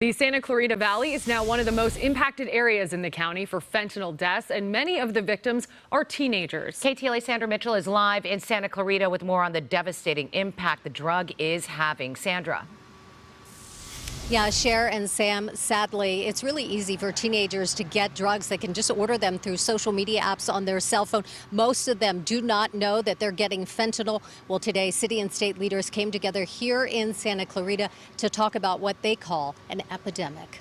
The Santa Clarita Valley is now one of the most impacted areas in the county for fentanyl deaths, and many of the victims are teenagers. KTLA Sandra Mitchell is live in Santa Clarita with more on the devastating impact the drug is having. Sandra. Yeah, Cher and Sam, sadly, it's really easy for teenagers to get drugs. They can just order them through social media apps on their cell phone. Most of them do not know that they're getting fentanyl. Well, today, city and state leaders came together here in Santa Clarita to talk about what they call an epidemic.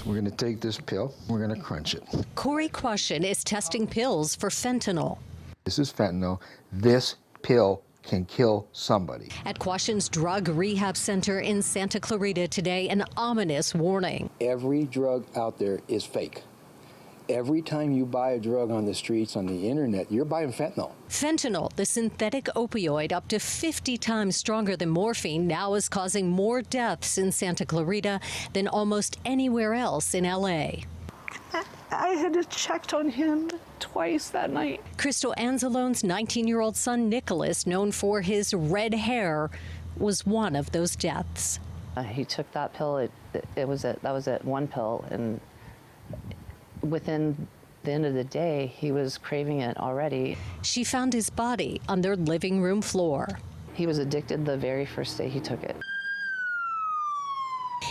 We're going to take this pill, we're going to crunch it. Corey Quashin is testing pills for fentanyl. This is fentanyl. This pill can kill somebody. At Quashin's drug rehab center in Santa Clarita today, an ominous warning. Every drug out there is fake. Every time you buy a drug on the streets, on the internet, you're buying fentanyl. Fentanyl, the synthetic opioid up to 50 times stronger than morphine, now is causing more deaths in Santa Clarita than almost anywhere else in L.A. I had checked on him twice that night. Crystal Anzalone's 19-year-old son, Nicholas, known for his red hair, was one of those deaths. He took that pill. That was it, one pill, and within the end of the day, he was craving it already. She found his body on their living room floor. He was addicted the very first day he took it.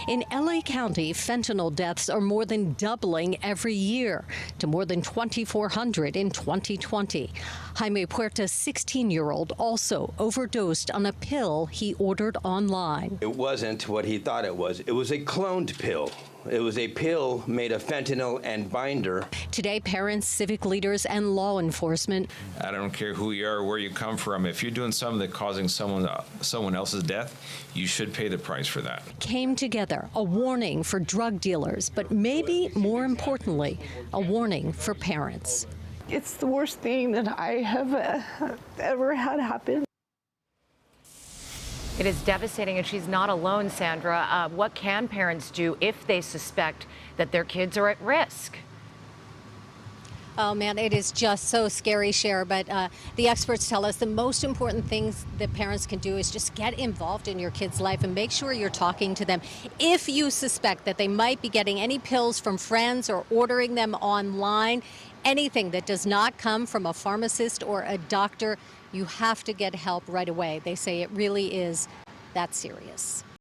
In L.A. County, fentanyl deaths are more than doubling every year to more than 2,400 in 2020. Jaime Puerta's 16-year-old also overdosed on a pill he ordered online. It wasn't what he thought it was. It was a cloned pill. It was a pill made of fentanyl and binder. Today, parents, civic leaders, and law enforcement. I don't care who you are or where you come from. If you're doing something that's causing someone else's death, you should pay the price for that. Came together, a warning for drug dealers, but maybe more importantly, a warning for parents. It's the worst thing that I have ever had happen. It is devastating, and she's not alone, Sandra. What can parents do if they suspect that their kids are at risk? Oh, man, it is just so scary, Cher. But the experts tell us the most important things that parents can do is just get involved in your kid's life and make sure you're talking to them. If you suspect that they might be getting any pills from friends or ordering them online, anything that does not come from a pharmacist or a doctor, you have to get help right away. They say it really is that serious.